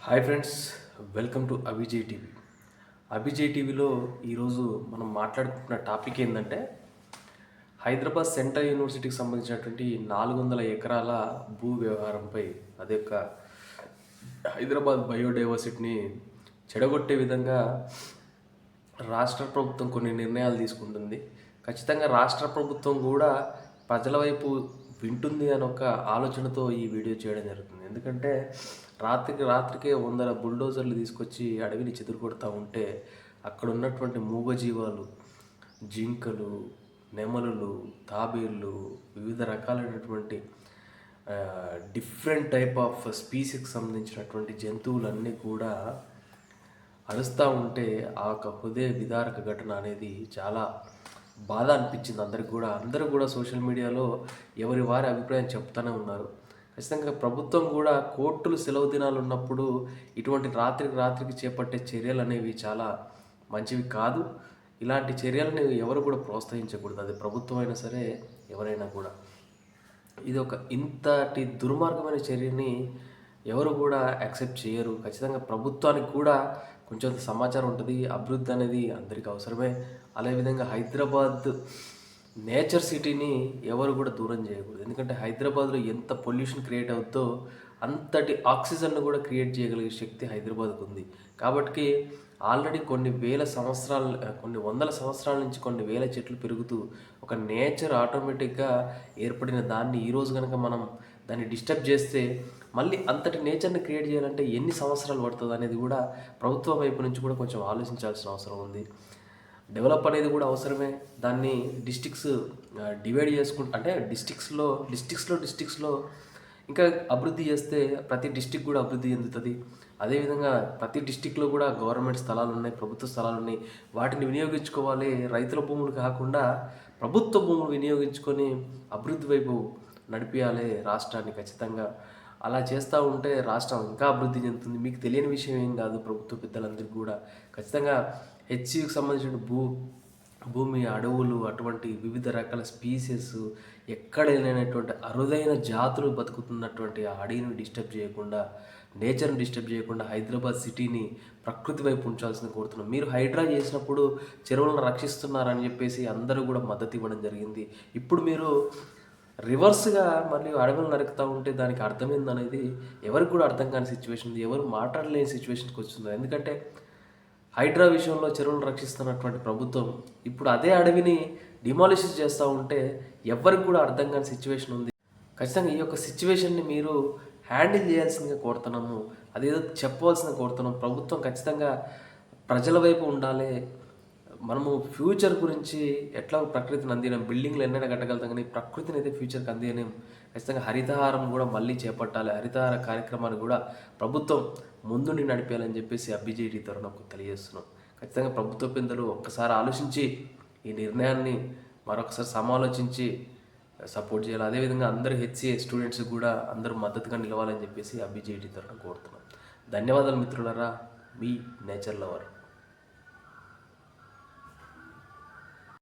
Hi friends, welcome to Abhijay TV. Abhijay టీవీలో ఈరోజు మనం మాట్లాడుకుంటున్న టాపిక్ ఏంటంటే హైదరాబాద్ సెంట్రల్ యూనివర్సిటీకి సంబంధించినటువంటి 400 ఎకరాల భూ వ్యవహారంపై అదే యొక్క హైదరాబాద్ బయోడైవర్సిటీని చెడగొట్టే విధంగా రాష్ట్ర ప్రభుత్వం కొన్ని నిర్ణయాలు తీసుకుంటుంది. ఖచ్చితంగా రాష్ట్ర ప్రభుత్వం కూడా ప్రజల వైపు వింటుంది అని ఒక ఆలోచనతో ఈ వీడియో చేయడం జరుగుతుంది. ఎందుకంటే రాత్రికి రాత్రికే 100 బుల్డోజర్లు తీసుకొచ్చి అడవిని చెదరగొడతా ఉంటే అక్కడ ఉన్నటువంటి మూగజీవాలు, జింకలు, నెమలులు, తాబేళ్ళు, వివిధ రకాలైనటువంటి డిఫరెంట్ టైప్ ఆఫ్ స్పీసీకి సంబంధించినటువంటి జంతువులన్నీ కూడా అరుస్తూ ఉంటే ఆ యొక్క హృదయ విదారక ఘటన అనేది చాలా బాధ అనిపించింది అందరికి కూడా. అందరూ కూడా సోషల్ మీడియాలో ఎవరి వారి అభిప్రాయం చెప్తూనే ఉన్నారు. ఖచ్చితంగా ప్రభుత్వం కూడా కోర్టులు సెలవు దినాలు ఉన్నప్పుడు ఇటువంటి రాత్రికి చేపట్టే చర్యలు అనేవి చాలా మంచివి కాదు. ఇలాంటి చర్యలను ఎవరు కూడా ప్రోత్సహించకూడదు, అది ప్రభుత్వం అయినా సరే ఎవరైనా కూడా. ఇది ఒక ఇంతటి దుర్మార్గమైన చర్యని ఎవరు కూడా యాక్సెప్ట్ చేయరు. ఖచ్చితంగా ప్రభుత్వానికి కూడా కొంచెం సమాచారం ఉంటుంది. అభివృద్ధి అనేది అందరికీ అవసరమే. అదేవిధంగా హైదరాబాద్ నేచర్ సిటీని ఎవరు కూడా దూరం చేయకూడదు. ఎందుకంటే హైదరాబాద్లో ఎంత పొల్యూషన్ క్రియేట్ అవుతుందో అంతటి ఆక్సిజన్ను కూడా క్రియేట్ చేయగలిగే శక్తి హైదరాబాద్కు ఉంది. కాబట్టి ఆల్రెడీ కొన్ని వందల సంవత్సరాల నుంచి కొన్ని వేల చెట్లు పెరుగుతూ ఒక నేచర్ ఆటోమేటిక్గా ఏర్పడిన దాన్ని ఈరోజు కనుక మనం దాన్ని డిస్టర్బ్ చేస్తే మళ్ళీ అంతటి నేచర్ని క్రియేట్ చేయాలంటే ఎన్ని సంవత్సరాలు పడుతుంది అనేది కూడా ప్రభుత్వం వైపు నుంచి కూడా కొంచెం ఆలోచించాల్సిన అవసరం ఉంది. డెవలప్ అనేది కూడా అవసరమే. దాన్ని డిస్ట్రిక్ట్స్ డివైడ్ చేసుకుంటూ అంటే డిస్ట్రిక్ట్స్లో ఇంకా అభివృద్ధి చేస్తే ప్రతి డిస్ట్రిక్ట్ కూడా అభివృద్ధి చెందుతుంది. అదేవిధంగా ప్రతి డిస్ట్రిక్ట్లో కూడా గవర్నమెంట్ స్థలాలు ఉన్నాయి, ప్రభుత్వ స్థలాలు ఉన్నాయి. వాటిని వినియోగించుకోవాలి. రైతుల భూములు కాకుండా ప్రభుత్వ భూములు వినియోగించుకొని అభివృద్ధి వైపు నడిపించాలి రాష్ట్రాన్ని. ఖచ్చితంగా అలా చేస్తూ ఉంటే రాష్ట్రం ఇంకా అభివృద్ధి చెందుతుంది. మీకు తెలియని విషయం ఏం కాదు. ప్రభుత్వ పెద్దలందరికీ కూడా ఖచ్చితంగా హెచ్సికి సంబంధించిన భూమి, అడవులు, అటువంటి వివిధ రకాల స్పీసెస్ ఎక్కడ లేనటువంటి అరుదైన జాతులు బతుకుతున్నటువంటి ఆ అడవిని డిస్టర్బ్ చేయకుండా, నేచర్ని డిస్టర్బ్ చేయకుండా హైదరాబాద్ సిటీని ప్రకృతి వైపు ఉంచాల్సింది కోరుతున్నాం. మీరు హైడ్రా చేసినప్పుడు చెరువులను రక్షిస్తున్నారని చెప్పేసి అందరూ కూడా మద్దతు ఇవ్వడం జరిగింది. ఇప్పుడు మీరు రివర్స్గా మళ్ళీ అడవులు నరుకుతూ ఉంటే దానికి అర్థమైందనేది ఎవరికి కూడా అర్థం కాని సిచ్యువేషన్ ఉంది. ఎవరు మాట్లాడలేని సిచ్యువేషన్కి వస్తుంది. ఎందుకంటే హైడ్రా విషయంలో చెరువులను రక్షిస్తున్నటువంటి ప్రభుత్వం ఇప్పుడు అదే అడవిని డిమాలిష్ చేస్తూ ఉంటే ఎవరికి కూడా అర్థం కాని సిచ్యువేషన్ ఉంది. ఖచ్చితంగా ఈ యొక్క సిచ్యువేషన్ని మీరు హ్యాండిల్ చేయాల్సిందిగా కోరుతున్నాము. అదేదో చెప్పవలసిందిగా కోరుతున్నాం. ప్రభుత్వం ఖచ్చితంగా ప్రజల వైపు ఉండాలి. మనము ఫ్యూచర్ గురించి ఎట్లా ప్రకృతిని అందినాం, బిల్డింగ్లు ఎన్నైనా కట్టగలుగుతాం, కానీ ప్రకృతిని అయితే ఫ్యూచర్కి అందినాం. ఖచ్చితంగా హరితహారం కూడా మళ్ళీ చేపట్టాలి. హరితహార కార్యక్రమాన్ని కూడా ప్రభుత్వం ముందుండి నడిపేయాలని చెప్పేసి అభిజేటీ తరుణకు తెలియజేస్తున్నాం. ఖచ్చితంగా ప్రభుత్వ పెద్దలు ఒక్కసారి ఆలోచించి ఈ నిర్ణయాన్ని మరొకసారి సమాలోచించి సపోర్ట్ చేయాలి. అదేవిధంగా అందరూ హెచ్సిఏ స్టూడెంట్స్ కూడా అందరూ మద్దతుగా నిలవాలని చెప్పేసి అభిజేటీ తరుణం కోరుతున్నాం. ధన్యవాదాలు మిత్రులరా. మీ నేచర్ లవర్.